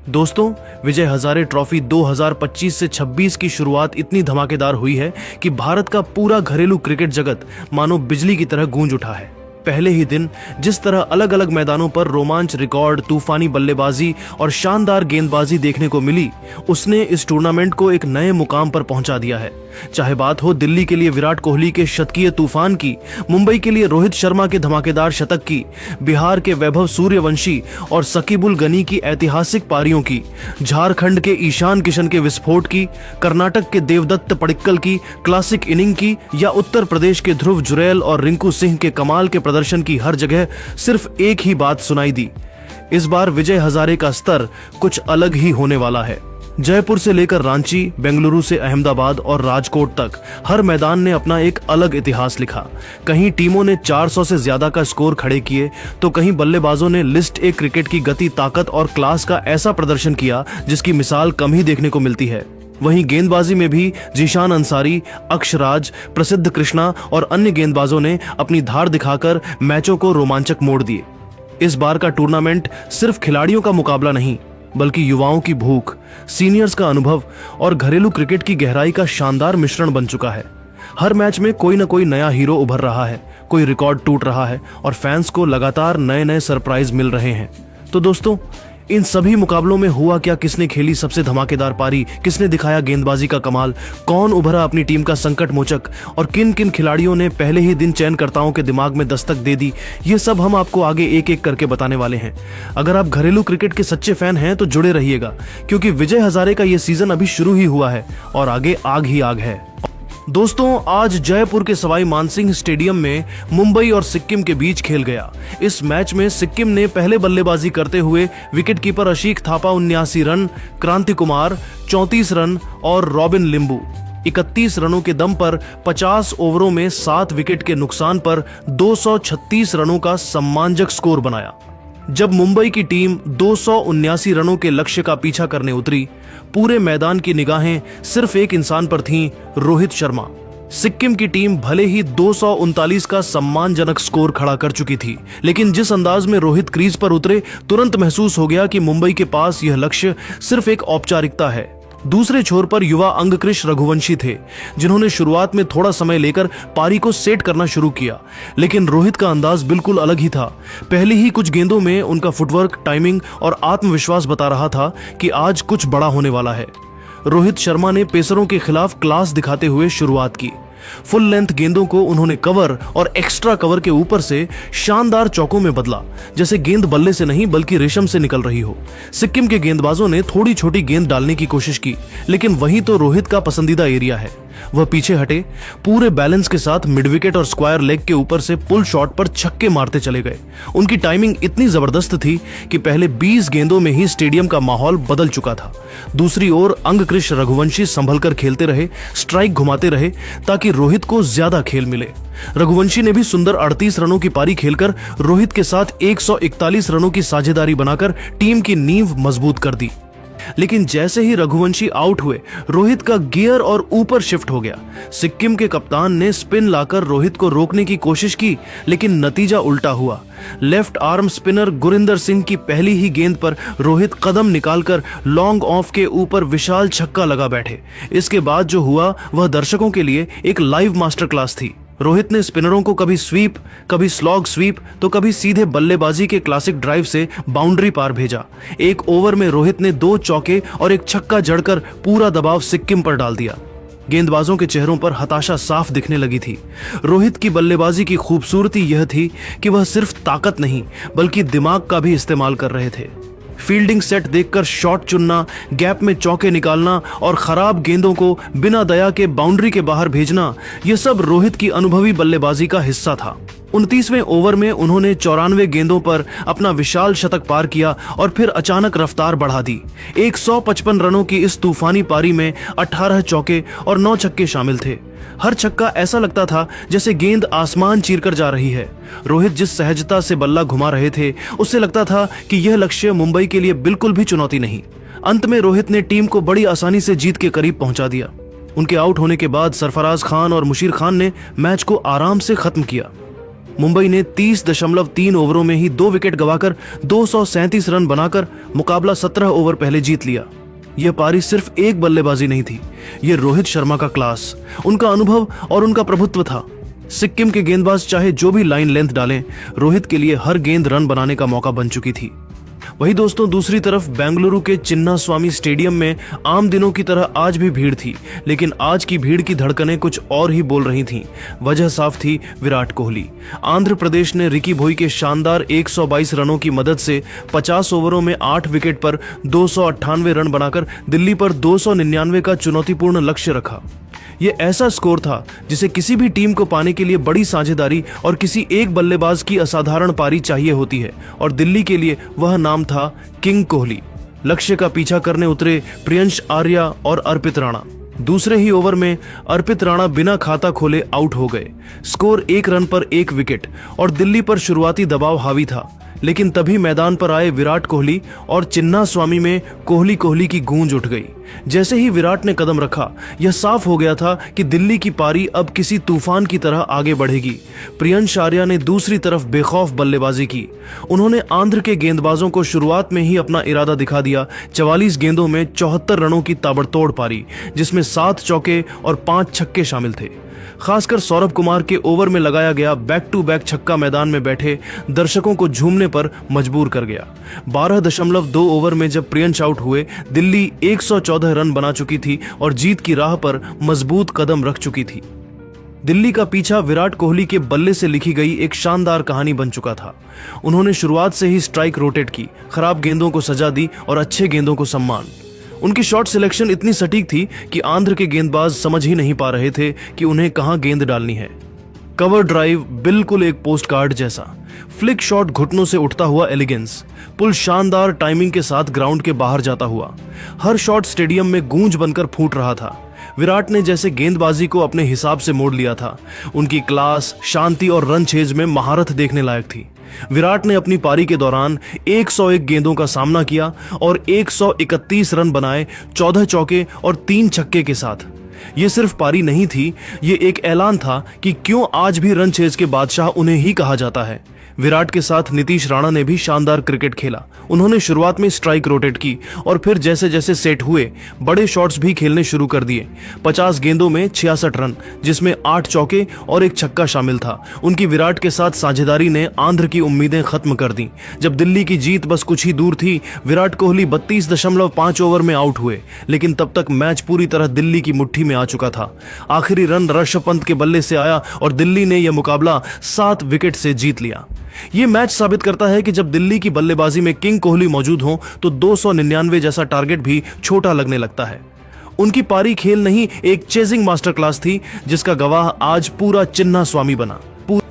दोस्तों, विजय हजारे ट्रॉफी 2025 से 26 की शुरुआत इतनी धमाकेदार हुई है कि भारत का पूरा घरेलू क्रिकेट जगत मानो बिजली की तरह गूंज उठा है। पहले ही दिन जिस तरह अलग अलग मैदानों पर रोमांच, रिकॉर्ड, तूफानी बल्लेबाजी और शानदार गेंदबाजी देखने को मिली, उसने इस टूर्नामेंट को एक नए मुकाम पर पहुंचा दिया है। चाहे बात हो दिल्ली के लिए विराट कोहली के शतकीय तूफान की, मुंबई के लिए रोहित शर्मा के धमाकेदार शतक की, बिहार के वैभव सूर्यवंशी और सकीबुल गनी की ऐतिहासिक पारियों की, झारखंड के ईशान किशन के विस्फोट की, कर्नाटक के देवदत्त पडिक्कल की क्लासिक इनिंग की, या उत्तर प्रदेश के ध्रुव जुरैल और रिंकू सिंह के कमाल के प्रदर्शन की, हर जगह सिर्फ एक ही बात सुनाई दी। इस बार विजय हजारे का स्तर कुछ अलग ही होने वाला है। जयपुर से लेकर रांची, बेंगलुरु से अहमदाबाद और राजकोट तक हर मैदान ने अपना एक अलग इतिहास लिखा। कहीं टीमों ने 400 से ज्यादा का स्कोर खड़े किए, तो कहीं बल्लेबाजों ने लिस्ट ए क्रिकेट की गति, ताकत और क्लास का ऐसा प्रदर्शन किया जिसकी मिसाल कम ही देखने को मिलती है। वहीं गेंदबाजी में भी जीशान अंसारी, अक्षराज, प्रसिद्ध कृष्णा और अन्य गेंदबाजों ने अपनी धार दिखाकर मैचों को रोमांचक मोड़ दिए। इस बार का टूर्नामेंट सिर्फ खिलाड़ियों का मुकाबला नहीं, बल्कि युवाओं की भूख, सीनियर्स का अनुभव और घरेलू क्रिकेट की गहराई का शानदार मिश्रण बन चुका है। हर मैच में कोई न कोई नया हीरो उभर रहा है, कोई रिकॉर्ड टूट रहा है और फैंस को लगातार नए नए सरप्राइज मिल रहे हैं। तो दोस्तों, इन सभी मुकाबलों में हुआ क्या, किसने खेली सबसे धमाकेदार पारी, किसने दिखाया गेंदबाजी का कमाल, कौन उभरा अपनी टीम का संकट मोचक और किन किन खिलाड़ियों ने पहले ही दिन चयनकर्ताओं के दिमाग में दस्तक दे दी, ये सब हम आपको आगे एक एक करके बताने वाले हैं। अगर आप घरेलू क्रिकेट के सच्चे फैन हैं तो जुड़े रहिएगा, क्योंकि विजय हजारे का ये सीजन अभी शुरू ही हुआ है और आगे आग ही आग है। दोस्तों, आज जयपुर के सवाई मानसिंह स्टेडियम में मुंबई और सिक्किम के बीच खेल गया। इस मैच में सिक्किम ने पहले बल्लेबाजी करते हुए विकेटकीपर अशीक थापा 79 रन, क्रांति कुमार 34 रन और रॉबिन लिंबू 31 रनों के दम पर 50 ओवरों में 7 विकेट के नुकसान पर 236 रनों का सम्मानजनक स्कोर बनाया। जब मुंबई की टीम 279 रनों के लक्ष्य का पीछा करने उतरी, पूरे मैदान की निगाहें सिर्फ एक इंसान पर थीं, रोहित शर्मा। सिक्किम की टीम भले ही 239 का सम्मानजनक स्कोर खड़ा कर चुकी थी, लेकिन जिस अंदाज में रोहित क्रीज पर उतरे, तुरंत महसूस हो गया कि मुंबई के पास यह लक्ष्य सिर्फ एक औपचारिकता है। दूसरे छोर पर युवा अंगकृश रघुवंशी थे, जिन्होंने शुरुआत में थोड़ा समय लेकर पारी को सेट करना शुरू किया, लेकिन रोहित का अंदाज बिल्कुल अलग ही था। पहले ही कुछ गेंदों में उनका फुटवर्क, टाइमिंग और आत्मविश्वास बता रहा था कि आज कुछ बड़ा होने वाला है। रोहित शर्मा ने पेसरों के खिलाफ क्लास दिखाते हुए शुरुआत की। फुल लेंथ गेंदों को उन्होंने कवर और एक्स्ट्रा कवर के ऊपर से शानदार चौकों में बदला, जैसे गेंद बल्ले से नहीं बल्कि रेशम से निकल रही हो। सिक्किम के गेंदबाजों ने थोड़ी छोटी गेंद डालने की कोशिश की, लेकिन वही तो रोहित का पसंदीदा एरिया है। वह पीछे हटे, पूरे बैलेंस के साथ मिड विकेट और स्क्वायर लेग के ऊपर से पुल शॉट पर छक्के मारते चले गए। उनकी टाइमिंग इतनी जबरदस्त थी कि पहले 20 गेंदों में ही स्टेडियम का माहौल बदल चुका था। दूसरी ओर अंगकृश रघुवंशी संभलकर खेलते रहे, स्ट्राइक घुमाते रहे ताकि रोहित को ज्यादा खेल मिले। रघुवंशी ने भी सुंदर 38 रनों की पारी खेलकर रोहित के साथ 141 रनों की साझेदारी बनाकर टीम की नींव मजबूत कर दी। लेकिन जैसे ही रघुवंशी आउट हुए, रोहित का गियर और ऊपर शिफ्ट हो गया। सिक्किम के कप्तान ने स्पिन लाकर रोहित को रोकने की कोशिश की, लेकिन नतीजा उल्टा हुआ। Left arm spinner Gurinder Singh की पहली ही गेंद पर रोहित कदम निकालकर लॉन्ग ऑफ के ऊपर विशाल छक्का लगा बैठे। इसके बाद जो हुआ वह दर्शकों के लिए एक लाइव मास्टर क्लास थी। रोहित ने स्पिनरों को कभी स्वीप, कभी स्लॉग स्वीप, तो कभी सीधे बल्लेबाजी के क्लासिक ड्राइव से बाउंड्री पार भेजा। एक ओवर में रोहित ने 2 चौके और एक छक्का जड़कर पूरा दबाव सिक्किम पर डाल दिया। गेंदबाजों के चेहरों पर हताशा साफ दिखने लगी थी। रोहित की बल्लेबाजी की खूबसूरती यह थी कि वह सिर्फ ताकत नहीं बल्कि दिमाग का भी इस्तेमाल कर रहे थे। फील्डिंग सेट देखकर शॉट चुनना, गैप में चौके निकालना और खराब गेंदों को बिना दया के बाउंड्री के बाहर भेजना, यह सब रोहित की अनुभवी बल्लेबाजी का हिस्सा था। 29वें ओवर में उन्होंने 94 गेंदों पर अपना विशाल शतक पार किया और फिर अचानक रफ्तार बढ़ा दी। 155 रनों की इस तूफानी पारी में 18 चौके और 9 छक्के शामिल थे। हर छक्का ऐसा लगता था जैसे गेंद आसमान चीरकर जा रही है। रोहित जिस सहजता से बल्ला घुमा रहे थे, उससे लगता था कि यह लक्ष्य मुंबई के लिए बिल्कुल भी चुनौती नहीं। अंत में रोहित ने टीम को बड़ी आसानी से जीत के करीब पहुंचा दिया। उनके आउट होने के बाद सरफराज खान और मुशीर खान ने मैच को आराम से खत्म किया। मुंबई ने 30.3 ओवरों में ही 2 विकेट गंवाकर 237 रन बनाकर मुकाबला 17 ओवर पहले जीत लिया। यह पारी सिर्फ एक बल्लेबाजी नहीं थी, यह रोहित शर्मा का क्लास, उनका अनुभव और उनका प्रभुत्व था। सिक्किम के गेंदबाज चाहे जो भी लाइन लेंथ डालें, रोहित के लिए हर गेंद रन बनाने का मौका बन चुकी थी। वही दोस्तों, दूसरी तरफ बेंगलुरु के चिन्नास्वामी स्टेडियम में आम दिनों की तरह आज भी भीड़ थी, लेकिन आज की भीड़ की धड़कनें कुछ और ही बोल रही थीं। वजह साफ थी, विराट कोहली। आंध्र प्रदेश ने रिकी भोई के शानदार 122 रनों की मदद से 50 ओवरों में 8 विकेट पर 298 रन बनाकर दिल्ली पर 299 का चुनौतीपूर्ण लक्ष्य रखा। यह ऐसा स्कोर था जिसे किसी भी टीम को पाने के लिए बड़ी साझेदारी और किसी एक बल्लेबाज की असाधारण पारी चाहिए होती है, और दिल्ली के लिए वह नाम था किंग कोहली। लक्ष्य का पीछा करने उतरे प्रियंश आर्या और अर्पित राणा। दूसरे ही ओवर में अर्पित राणा बिना खाता खोले आउट हो गए। स्कोर 1 रन पर 1 विकेट और दिल्ली पर शुरुआती दबाव हावी था, लेकिन तभी मैदान पर आए विराट कोहली और चिन्नास्वामी में कोहली कोहली की गूंज उठ गई। जैसे ही विराट ने कदम रखा, यह साफ हो गया था कि दिल्ली की पारी अब किसी तूफान की तरह आगे बढ़ेगी। प्रियंश आर्या ने दूसरी तरफ बेखौफ बल्लेबाजी की। उन्होंने आंध्र के गेंदबाजों को शुरुआत में ही अपना इरादा दिखा दिया। 44 गेंदों में 74 रनों की ताबड़तोड़ पारी, जिसमें 7 चौके और 5 छक्के शामिल थे। खासकर सौरभ कुमार के ओवर में लगाया गया बैक टू बैक छक्का मैदान में बैठे दर्शकों को झूमने पर मजबूर कर गया। 12.2 ओवर में जब प्रियंश आउट हुए, दिल्ली 114 रन बना चुकी थी और जीत की राह पर मजबूत कदम रख चुकी थी। दिल्ली का पीछा विराट कोहली के बल्ले से लिखी गई एक शानदार कहानी बन चुका था। उन्होंने शुरुआत से ही स्ट्राइक रोटेट की, खराब गेंदों को सजा दी और अच्छे गेंदों को सम्मान। उनकी शॉट सिलेक्शन इतनी सटीक थी कि आंध्र के गेंदबाज समझ ही नहीं पा रहे थे कि उन्हें कहां गेंद डालनी है। कवर ड्राइव बिल्कुल एक पोस्ट कार्ड जैसा, फ्लिक शॉट घुटनों से उठता हुआ एलिगेंस, पुल शानदार टाइमिंग के साथ ग्राउंड के बाहर जाता हुआ। हर शॉट स्टेडियम में गूंज बनकर फूट रहा था। विराट ने जैसे गेंदबाजी को अपने हिसाब से मोड़ लिया था। उनकी क्लास, शांति और रन चेज में महारत देखने लायक थी। विराट ने अपनी पारी के दौरान 101 गेंदों का सामना किया और 131 रन बनाए, 14 चौके और 3 छक्के के साथ। ये सिर्फ पारी नहीं थी, ये एक ऐलान था कि क्यों आज भी रन चेज के बादशाह उन्हें ही कहा जाता है। विराट के साथ नीतीश राणा ने भी शानदार क्रिकेट खेला। उन्होंने शुरुआत में स्ट्राइक रोटेट की और फिर जैसे जैसे सेट हुए, बड़े शॉट्स भी खेलने शुरू कर दिए। 50 गेंदों में 66 रन, जिसमें 8 चौके और 1 छक्का शामिल था। उनकी विराट के साथ साझेदारी ने आंध्र की उम्मीदें खत्म कर दी। जब दिल्ली की जीत बस कुछ ही दूर थी, विराट कोहली 32.5 ओवर में आउट हुए, लेकिन तब तक मैच पूरी तरह दिल्ली की मुट्ठी में आ चुका था। आखिरी रन ऋषभ पंत के बल्ले से आया और दिल्ली ने यह मुकाबला 7 विकेट से जीत लिया। ये मैच साबित करता है कि जब दिल्ली की बल्लेबाजी में किंग कोहली मौजूद हो तो 299 जैसा टारगेट भी छोटा लगने लगता है। उनकी पारी खेल नहीं, एक चेजिंग मास्टर क्लास थी, जिसका गवाह आज पूरा चिन्नास्वामी बना।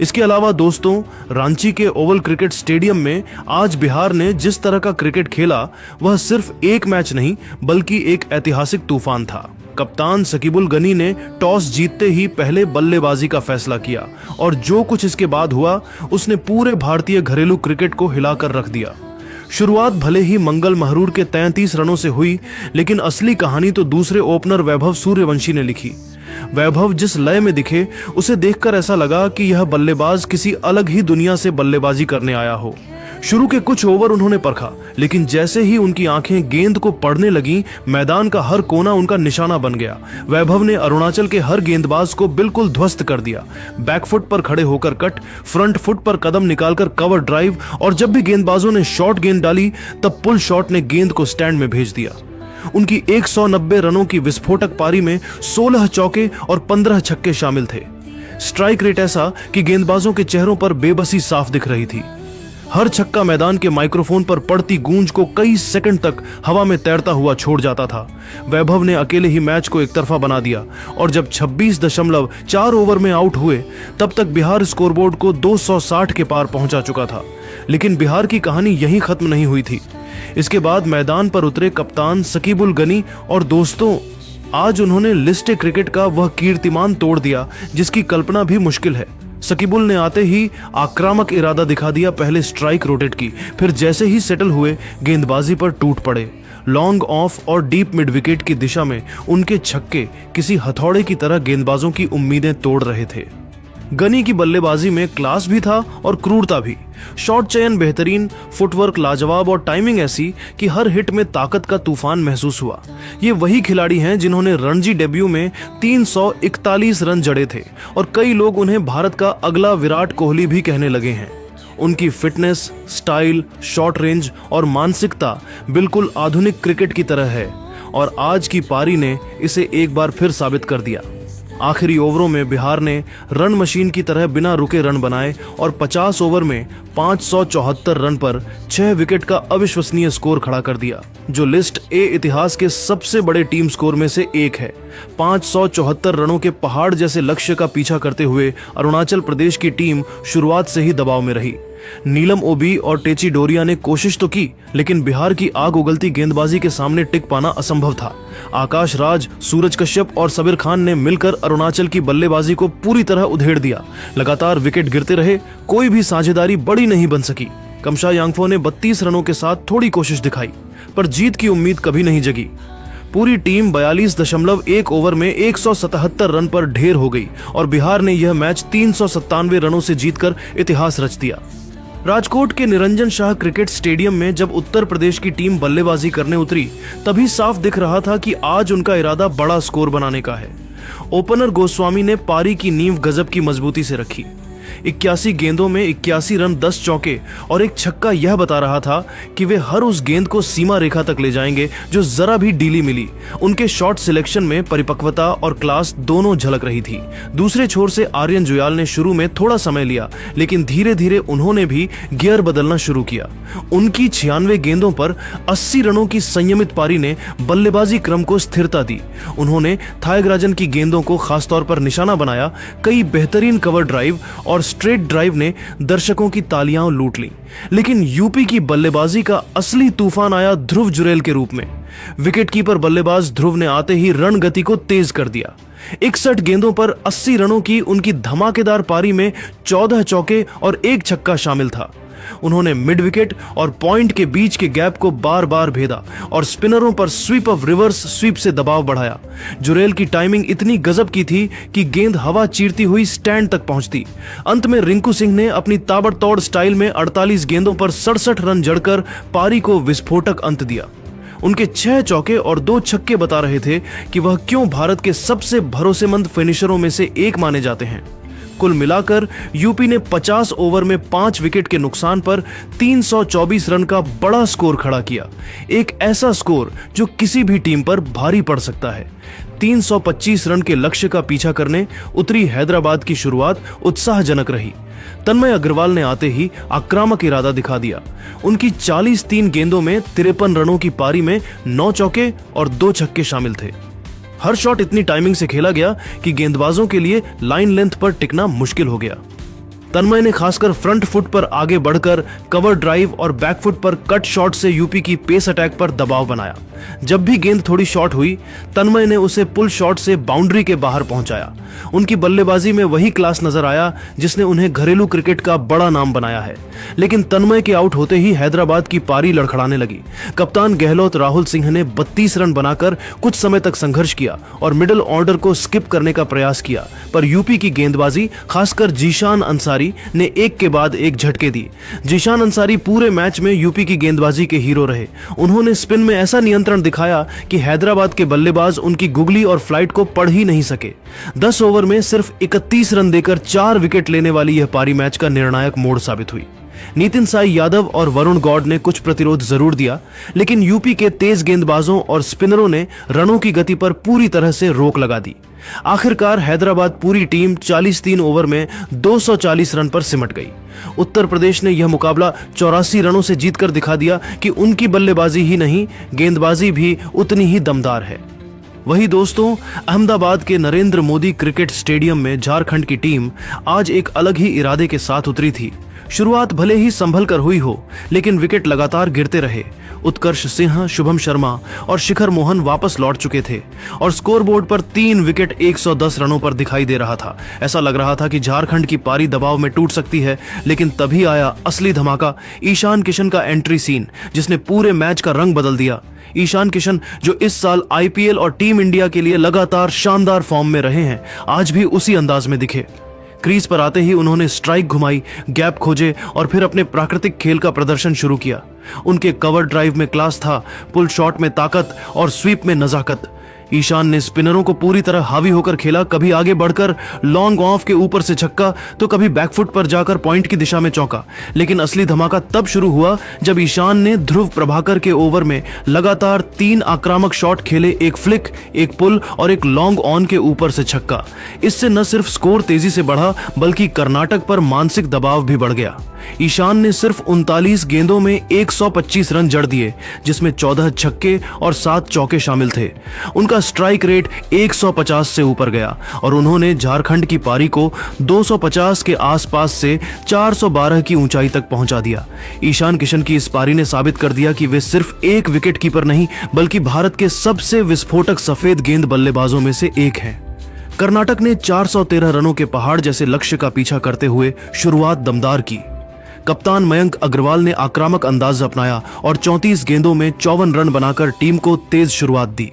इसके अलावा दोस्तों, रांची के ओवल क्रिकेट स्टेडियम में आज बिहार ने जिस तरह का क्रिकेट खेला, वह सिर्फ एक मैच नहीं बल्कि एक ऐतिहासिक तूफान था। कप्तान शकीबुल गनी ने टॉस जीतते ही पहले बल्लेबाजी का फैसला किया और जो कुछ इसके बाद हुआ, उसने पूरे भारतीय घरेलू क्रिकेट को हिलाकर रख दिया। शुरुआत भले ही मंगल महरूर के 33 रनों से हुई, लेकिन असली कहानी तो दूसरे ओपनर वैभव सूर्यवंशी ने लिखी। वैभव जिस लय में दिखे, उसे देखकर ऐसा लगा कि यह बल्लेबाज किसी अलग ही दुनिया से बल्लेबाजी करने आया हो। शुरू के कुछ ओवर उन्होंने परखा, लेकिन जैसे ही उनकी आंखें गेंद को पढ़ने लगी, मैदान का हर कोना उनका निशाना बन गया। वैभव ने अरुणाचल के हर गेंदबाज को बिल्कुल ध्वस्त कर दिया। बैकफुट पर खड़े होकर कट, फ्रंट फुट पर कदम निकालकर कवर ड्राइव, और जब भी गेंदबाजों ने शॉर्ट गेंद डाली, तब पुल शॉट ने गेंद को स्टैंड में भेज दिया। उनकी 190 रनों की विस्फोटक पारी में 16 चौके और 15 छक्के शामिल थे। स्ट्राइक रेट ऐसा कि गेंदबाजों के चेहरों पर बेबसी साफ दिख रही थी। हर छक्का मैदान के माइक्रोफोन पर पड़ती गूंज को कई सेकंड तक हवा में तैरता हुआ छोड़ जाता था। वैभव ने अकेले ही मैच को एक तरफा बना दिया और जब 26.4 ओवर में आउट हुए, तब तक बिहार स्कोरबोर्ड को 260 के पार पहुंचा चुका था। लेकिन बिहार की कहानी यहीं खत्म नहीं हुई थी। इसके बाद मैदान पर उतरे कप्तान शकीबुल गनी और दोस्तों, आज उन्होंने लिस्ट क्रिकेट का वह कीर्तिमान तोड़ दिया जिसकी कल्पना भी मुश्किल है। शकीबुल ने आते ही आक्रामक इरादा दिखा दिया। पहले स्ट्राइक रोटेट की, फिर जैसे ही सेटल हुए, गेंदबाजी पर टूट पड़े। लॉन्ग ऑफ और डीप मिड विकेट की दिशा में उनके छक्के किसी हथौड़े की तरह गेंदबाजों की उम्मीदें तोड़ रहे थे। गनी की बल्लेबाजी में क्लास भी था और क्रूरता भी। शॉट चयन बेहतरीन, फुटवर्क लाजवाब और टाइमिंग ऐसी कि हर हिट में ताकत का तूफान महसूस हुआ। ये वही खिलाड़ी हैं जिन्होंने रणजी डेब्यू में 341 रन जड़े थे और कई लोग उन्हें भारत का अगला विराट कोहली भी कहने लगे हैं। उनकी फिटनेस, स्टाइल, शॉट रेंज और मानसिकता बिल्कुल आधुनिक क्रिकेट की तरह है और आज की पारी ने इसे एक बार फिर साबित कर दिया। आखिरी ओवरों में बिहार ने रन मशीन की तरह बिना रुके रन बनाए और 50 ओवर में 574 रन पर 6 विकेट का अविश्वसनीय स्कोर खड़ा कर दिया, जो लिस्ट ए इतिहास के सबसे बड़े टीम स्कोर में से एक है। 574 रनों के पहाड़ जैसे लक्ष्य का पीछा करते हुए अरुणाचल प्रदेश की टीम शुरुआत से ही दबाव में रही। नीलम ओबी और टेची डोरिया ने कोशिश तो की, लेकिन बिहार की आग उगलती गेंदबाजी के सामने टिक पाना असंभव था। आकाश राज, सूरज कश्यप और सबीर खान ने मिलकर अरुणाचल की बल्लेबाजी को पूरी तरह उधेड़ दिया। लगातार विकेट गिरते रहे, कोई भी साझेदारी बड़ी नहीं बन सकी। कमशा यांगफो ने 32 रनों के साथ थोड़ी कोशिश दिखाई, पर जीत की उम्मीद कभी नहीं जगी। पूरी टीम 42.1 ओवर में 177 रन पर ढेर हो गई और बिहार ने यह मैच 397 रनों से जीतकर इतिहास रच दिया। राजकोट के निरंजन शाह क्रिकेट स्टेडियम में जब उत्तर प्रदेश की टीम बल्लेबाजी करने उतरी, तभी साफ दिख रहा था कि आज उनका इरादा बड़ा स्कोर बनाने का है। ओपनर गोस्वामी ने पारी की नींव गजब की मजबूती से रखी। 81 गेंदों में 81 रन, 10 चौके और एक छक्का यह बता रहा था कि वे हर उस गेंद को सीमा रेखा तक ले जाएंगे जो जरा भी ढीली मिली। उनके शॉट सिलेक्शन में परिपक्वता और क्लास दोनों झलक रही थी। दूसरे छोर से आर्यन जुयाल ने शुरू में थोड़ा समय लिया, लेकिन धीरे धीरे उन्होंने भी गियर बदलना शुरू किया। उनकी 96 गेंदों पर 80 रनों की संयमित पारी ने बल्लेबाजी क्रम को स्थिरता दी। उन्होंने थायगराजन की गेंदों को खासतौर पर निशाना बनाया। कई बेहतरीन कवर ड्राइव और स्ट्रेट ड्राइव ने दर्शकों की तालियां लूट ली। लेकिन यूपी की बल्लेबाजी का असली तूफान आया ध्रुव जुरेल के रूप में। विकेटकीपर बल्लेबाज ध्रुव ने आते ही रण गति को तेज कर दिया। 61 गेंदों पर 80 रनों की उनकी धमाकेदार पारी में 14 चौके और एक छक्का शामिल था। उन्होंने मिड विकेट और पॉइंट के बीच के गैप को बार बार भेदा और स्पिनरों पर स्वीप ऑफ रिवर्स स्वीप से दबाव बढ़ाया। जुरेल की टाइमिंग इतनी गजब की थी कि गेंद हवा चीरती हुई स्टैंड तक पहुंचती। अंत में रिंकू सिंह ने अपनी ताबड़तोड़ स्टाइल में 48 गेंदों पर 67 रन जड़कर पारी को विस्फोटक अंत दिया। उनके 6 चौके और 2 छक्के बता रहे थे कि वह क्यों भारत के सबसे भरोसेमंद फिनिशरों में से एक माने जाते हैं। कुल मिलाकर यूपी ने 50 ओवर में 5 विकेट के नुकसान पर 324 रन का बड़ा स्कोर खड़ा किया। एक ऐसा स्कोर जो किसी भी टीम पर भारी पड़ सकता है। 325 रन के लक्ष्य का पीछा करने उतरी हैदराबाद की शुरुआत उत्साहजनक रही। तन्मय अग्रवाल ने आते ही आक्रामक इरादा दिखा दिया। उनकी 43 गेंदों में 53 रनों की पारी में 9 चौके और 2 छक्के शामिल थे। हर शॉट इतनी टाइमिंग से खेला गया कि गेंदबाजों के लिए लाइन लेंथ पर टिकना मुश्किल हो गया। तन्मय ने खासकर फ्रंट फुट पर आगे बढ़कर कवर ड्राइव और बैक फुट पर कट शॉट से यूपी की पेस अटैक पर दबाव बनाया। जब भी गेंद थोड़ी शॉर्ट हुई, तन्मय ने उसे पुल शॉट से बाउंड्री के बाहर पहुंचाया। उनकी बल्लेबाजी में वही क्लास नजर आया जिसने उन्हें घरेलू क्रिकेट का बड़ा नाम बनाया है। लेकिन तन्मय के आउट होते ही हैदराबाद की पारी लड़खड़ाने लगी। कप्तान गहलोत राहुल सिंह ने 32 रन बनाकर कुछ समय तक संघर्ष किया और मिडिल ऑर्डर को स्किप करने का प्रयास किया, पर यूपी की गेंदबाजी, खासकर जीशान अंसारी ने एक के बाद एक झटके दी। जीशान अंसारी पूरे मैच में यूपी की गेंदबाजी के हीरो रहे। उन्होंने स्पिन में ऐसा नियंत्रण दिखाया कि हैदराबाद के बल्लेबाज उनकी गुगली और फ्लाइट को पढ़ ही नहीं सके। 10 ओवर में सिर्फ 31 रन देकर 4 विकेट लेने वाली यह पारी मैच का निर्णायक मोड़ साबित हुई। नितिन साई यादव और वरुण गौड़ ने कुछ प्रतिरोध जरूर दिया, लेकिन यूपी के तेज गेंदबाजों और स्पिनरों ने रनों की गति पर पूरी तरह से रोक लगा दी। आखिरकार हैदराबाद पूरी टीम 43 ओवर में 240 रन पर सिमट गई। उत्तर प्रदेश ने यह मुकाबला 84 रनों से जीतकर दिखा दिया कि उनकी बल्लेबाजी ही नहीं, गेंदबाजी भी उतनी ही दमदार है। वही दोस्तों, अहमदाबाद के नरेंद्र मोदी क्रिकेट स्टेडियम में झारखंड की टीम आज एक अलग ही इरादे के साथ उतरी थी। शुरुआत भले ही संभल कर हुई हो, लेकिन विकेट लगातार गिरते रहे। उत्कर्ष सिंह, शुभम शर्मा और शिखर मोहन वापस लौट चुके थे और स्कोरबोर्ड पर 3 विकेट 110 रनों पर दिखाई दे रहा था। ऐसा लग रहा था कि झारखंड की पारी दबाव में टूट सकती है, लेकिन तभी आया असली धमाका, ईशान किशन का एंट्री सीन, जिसने पूरे मैच का रंग बदल दिया। ईशान किशन, जो इस साल आईपीएल और टीम इंडिया के लिए लगातार शानदार फॉर्म में रहे हैं, आज भी उसी अंदाज में दिखे। क्रीज पर आते ही उन्होंने स्ट्राइक घुमाई, गैप खोजे और फिर अपने प्राकृतिक खेल का प्रदर्शन शुरू किया। उनके कवर ड्राइव में क्लास था, पुल शॉट में ताकत और स्वीप में नजाकत। ईशान ने स्पिनरों को पूरी तरह हावी होकर खेला, कभी आगे बढ़कर लॉन्ग ऑफ के ऊपर से छक्का तो कभी बैकफुट पर जाकर पॉइंट की दिशा में चौका। लेकिन असली धमाका तब शुरू हुआ जब ईशान ने ध्रुव प्रभाकर के ओवर में लगातार 3 आक्रामक शॉट खेले, एक फ्लिक, एक पुल और एक लॉन्ग ऑन के ऊपर से छक्का। इससे न सिर्फ स्कोर तेजी से बढ़ा बल्कि कर्नाटक पर मानसिक दबाव भी बढ़ गया। ईशान ने सिर्फ 39 गेंदों में 125 रन जड़ दिए, जिसमें 14 छक्के और 7 चौके शामिल थे। उनका स्ट्राइक रेट 150 से ऊपर गया और उन्होंने झारखंड की पारी को 250 के आसपास से 412 की ऊंचाई तक पहुंचा दिया। ईशान किशन की इस पारी ने साबित कर दिया कि वे सिर्फ एक विकेट कीपर नहीं बल्कि भारत के सबसे विस्फोटक सफेद गेंद बल्लेबाजों में से एक हैं। कर्नाटक ने 413 रनों के पहाड़ जैसे लक्ष्य का पीछा करते हुए शुरुआत दमदार की। कप्तान मयंक अग्रवाल ने आक्रामक अंदाज अपनाया और 34 गेंदों में 54 रन बनाकर टीम को तेज शुरुआत दी।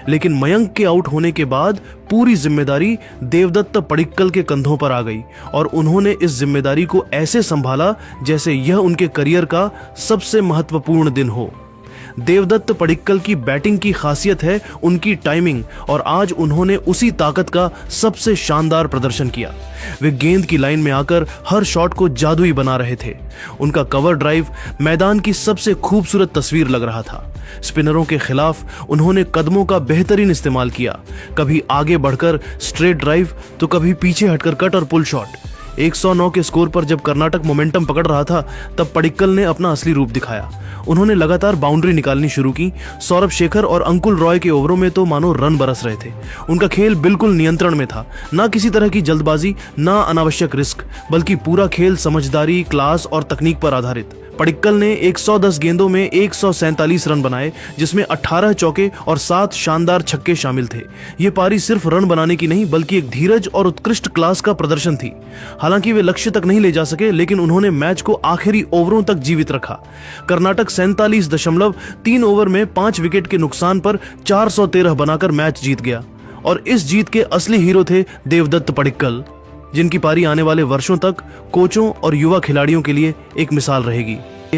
लेकिन मयंक के आउट होने के बाद पूरी जिम्मेदारी देवदत्त पडिक्कल के कंधों पर आ गई और उन्होंने इस जिम्मेदारी को ऐसे संभाला जैसे यह उनके करियर का सबसे महत्वपूर्ण दिन हो। देवदत्त पडिक्कल की बैटिंग की खासियत है उनकी टाइमिंग और आज उन्होंने उसी ताकत का सबसे शानदार प्रदर्शन किया। वे गेंद की लाइन में आकर हर शॉट को जादुई बना रहे थे। उनका कवर ड्राइव मैदान की सबसे खूबसूरत तस्वीर लग रहा था। स्पिनरों के खिलाफ उन्होंने कदमों का बेहतरीन इस्तेमाल किया, कभी आगे बढ़कर स्ट्रेट ड्राइव तो कभी पीछे हटकर कट और पुल शॉट। 109 के स्कोर पर जब कर्नाटक मोमेंटम पकड़ रहा था तब पडिक्कल ने अपना असली रूप दिखाया। उन्होंने लगातार बाउंड्री निकालनी शुरू की। सौरभ शेखर और अंकुल रॉय के ओवरों में तो मानो रन बरस रहे थे। उनका खेल बिल्कुल नियंत्रण में था, ना किसी तरह की जल्दबाजी, ना अनावश्यक रिस्क, बल्कि पूरा खेल समझदारी, क्लास और तकनीक पर आधारित। पडिक्कल ने 110 गेंदों में 147 रन बनाए, जिसमें 18 चौके और 7 शानदार छक्के शामिल थे। ये पारी सिर्फ रन बनाने की नहीं बल्कि एक धीरज और उत्कृष्ट क्लास का प्रदर्शन थी। हालांकि वे लक्ष्य तक नहीं ले जा सके, लेकिन उन्होंने मैच को आखिरी ओवरों तक जीवित रखा। कर्नाटक 47.3 ओवर में 5 विकेट के नुकसान पर 413 बनाकर मैच जीत गया और इस जीत के असली हीरो थे देवदत्त पडिक्कल, जिनकी पारी आने वाले वर्षों तक कोचों और युवा खिलाड़ियों के लिए एक मिसाल रहेगी।